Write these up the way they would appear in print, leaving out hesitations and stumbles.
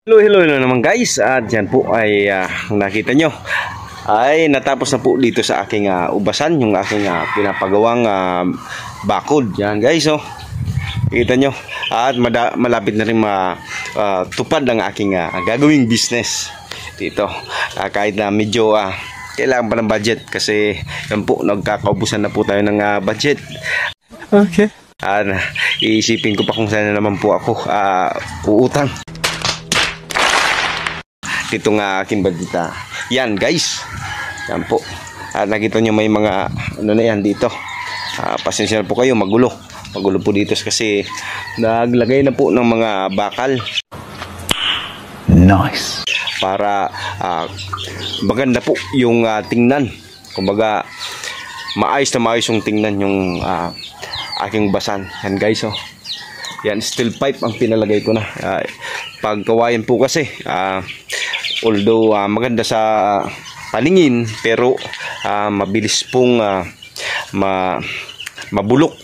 Hello naman guys. At yan po ay nakita nyo ay natapos na po dito sa aking ubasan, yung aking pinapagawang bakod. Yan guys, oh. Kita nyo. At malapit na rin matupad ang aking gagawing business dito. Kahit na medyo kailangan pa ng budget kasi yan po, nagkakaubusan na po tayo ng budget. Okay. Iisipin ko pa kung saan na naman po ako uutang dito nga aking budget. Yan guys, yan po. Nakita nyo may mga ano na yan dito. Pasensya na po kayo, magulo po dito kasi naglagay na po ng mga bakal. Nice. Para maganda po yung tingnan. Kumbaga maayos yung tingnan yung aking basan. Yan guys, oh. Yan, steel pipe ang pinalagay ko na. Pagkawayan po kasi although maganda sa paningin, pero mabilis pong mabulok.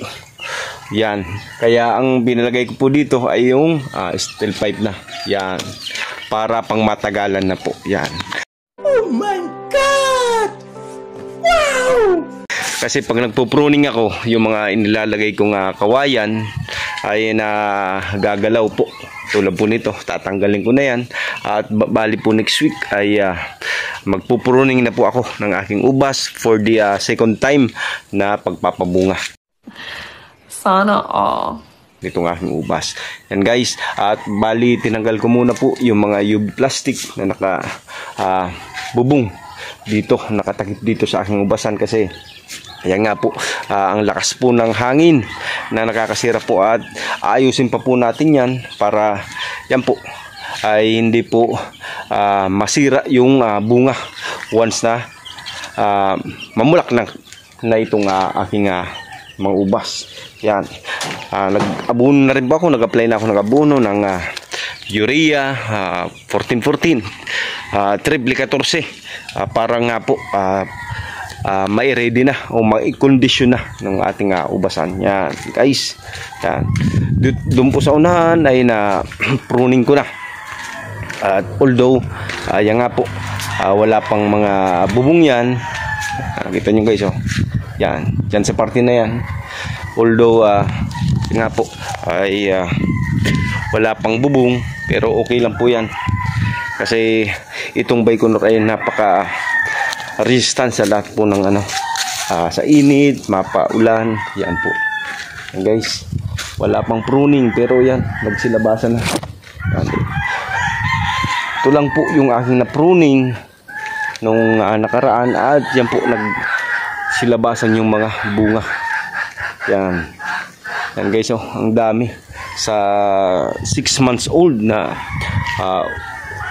Yan. Kaya ang binalagay ko po dito ay yung steel pipe na. Yan. Para pang matagalan na po. Yan. Oh my God! Wow! Kasi pag nagpo-pruning ako, yung mga inilalagay kong kawayan ay gagalaw po. Tulad po nito, tatanggalin ko na yan. At bali po next week ay magpupruning na po ako ng aking ubas for the second time na pagpapabunga. Sana all. Itong aking ubas. Yan guys, at bali tinanggal ko muna po yung mga UV plastic na bubong dito, nakatakip dito sa aking ubasan kasi ayan nga po, ang lakas po ng hangin na nakakasira po at ayusin pa po natin yan para yan po ay hindi po masira yung bunga once na mamulak na itong aking mga ubas. Yan. Nag-abono na rin ba ako, nag-apply na ako ng abono ng urea 14-14 triple 14 para nga po may ready na o mai-condition na ng ating ubasan. Yan guys. Yan. Doon po sa unahan ay na pruning ko na. At although yan nga po wala pang mga bubong yan. Nakita nyo guys, oh. Yan. Yan sa parte na yan. Although nga po ay wala pang bubong, pero okay lang po yan. Kasi itong Baikonur ay napaka resistant sa lahat po ng sa init, mapaulan. Yan po. Yan guys. Wala pang pruning pero yan, nagsilabasan na. Yan. Ito lang po yung aking na pruning nung nakaraan at yan po nagsilabasan yung mga bunga. Yan. Yan guys, oh, ang dami. Sa 6 months old na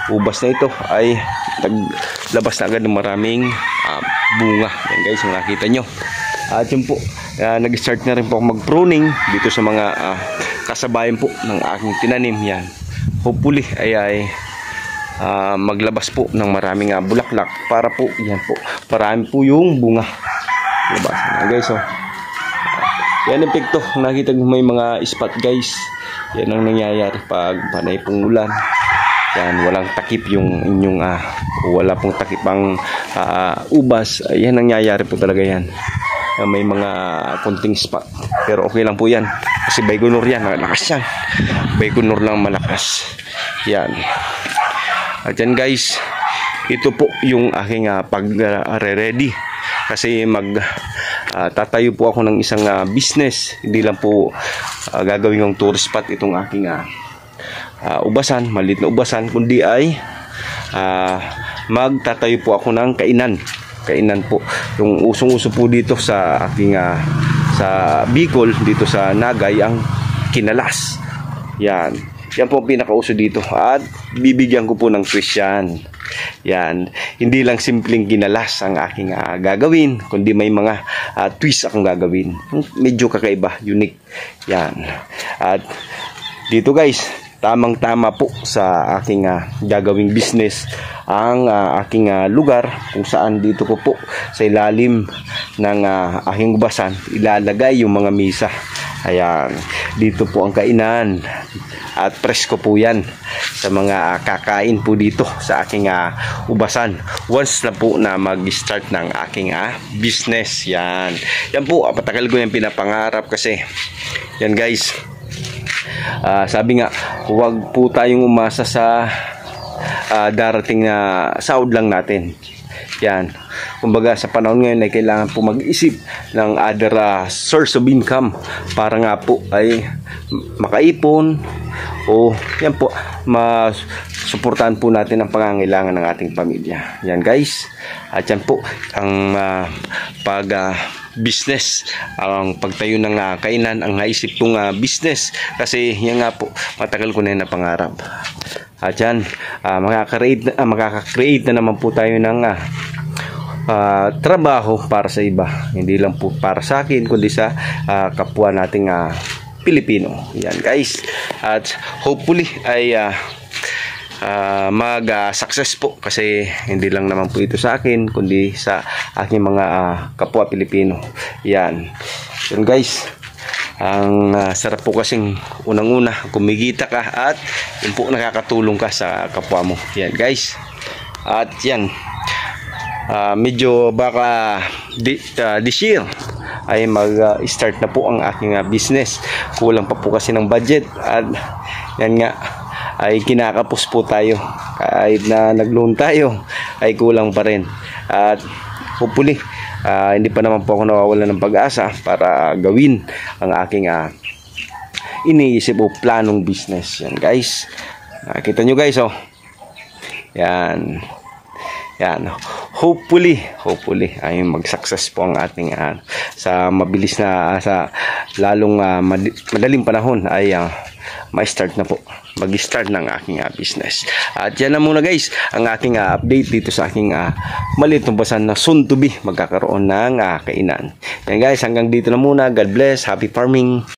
ubas na ito ay naglabas na agad ng maraming bunga. Yan guys, yung nakita nyo. At yun po, nag-start na rin po ako mag-pruning dito sa mga kasabayan po ng aking tinanim. Yan. Hopefully ay maglabas po ng maraming bulaklak para po, yan po, parami po yung bunga. Labas. Yan guys, oh. Yan ang epekto. Nakita nyo may mga spot guys. Yan ang nangyayari pag panay pong ulan. Yan, walang takip yung inyong wala pong takip ang ubas. Yan ang nangyayari po talaga yan. May mga konting spot. Pero okay lang po yan. Kasi Baikonur yan. Malakas yan. Baikonur lang malakas. Yan. At yan guys. Ito po yung aking pag-ready. Kasi tatayo po ako ng isang business. Hindi lang po gagawin yung tourist spot itong aking ubasan, maliit na ubasan, kundi ay magtatayo po ako ng kainan po. Yung usong-uso po dito sa aking sa Bicol, dito sa Nagay, ang kinalas. Yan. Yan po ang pinakauso dito at bibigyan ko po ng twist yan. Yan. Hindi lang simpleng kinalas ang aking gagawin, kundi may mga twist akong gagawin. Medyo kakaiba, unique. Yan. At dito guys, tamang-tama po sa aking gagawing business ang aking lugar kung saan dito ko po sa ilalim ng aking ubasan ilalagay yung mga misa. Ayan, dito po ang kainan at presko po yan sa mga kakain po dito sa aking ubasan once na po na mag-start ng aking business. Yan po, patagal ko yung pinapangarap kasi yan guys, sabi nga, huwag po tayong umasa sa darating na sahod lang natin. Yan, kumbaga sa panahon ngayon ay kailangan po mag-isip ng other source of income para nga po ay makaipon o yan po, masuportahan po natin ang pangangailangan ng ating pamilya. Yan guys, at yan po ang business, ang pagtayo ng kainan, ang naisip kong business kasi yan nga po, matagal ko na yung napangarap. At yan, makaka-create na naman po tayo ng trabaho para sa iba, hindi lang po para sa akin kundi sa kapwa nating Pilipino. Yan guys, at hopefully ay mag-success po kasi hindi lang naman po ito sa akin kundi sa aking mga kapwa Pilipino. Yan guys, ang sarap po kasing unang-una kumikita ka at yun po nakakatulong ka sa kapwa mo. Yan guys, at yan, medyo baka this year ay mag-start na po ang aking business. Kulang pa po kasi ng budget at yan nga ay kinakapos po tayo, kahit na nag-loan tayo ay kulang pa rin. At hopefully hindi pa naman po ako nawawalan ng pag-asa para gawin ang aking iniisip o planong business. Yan guys, nakita nyo guys, oh yan, hopefully ay mag-success po ang ating sa mabilis na sa lalong madaling panahon ay ma-start na po, mag-start ng aking business. At yan na muna guys ang aking update dito sa aking maliit na basan na soon to be magkakaroon ng kainan. Yan guys, hanggang dito na muna. God bless, happy farming.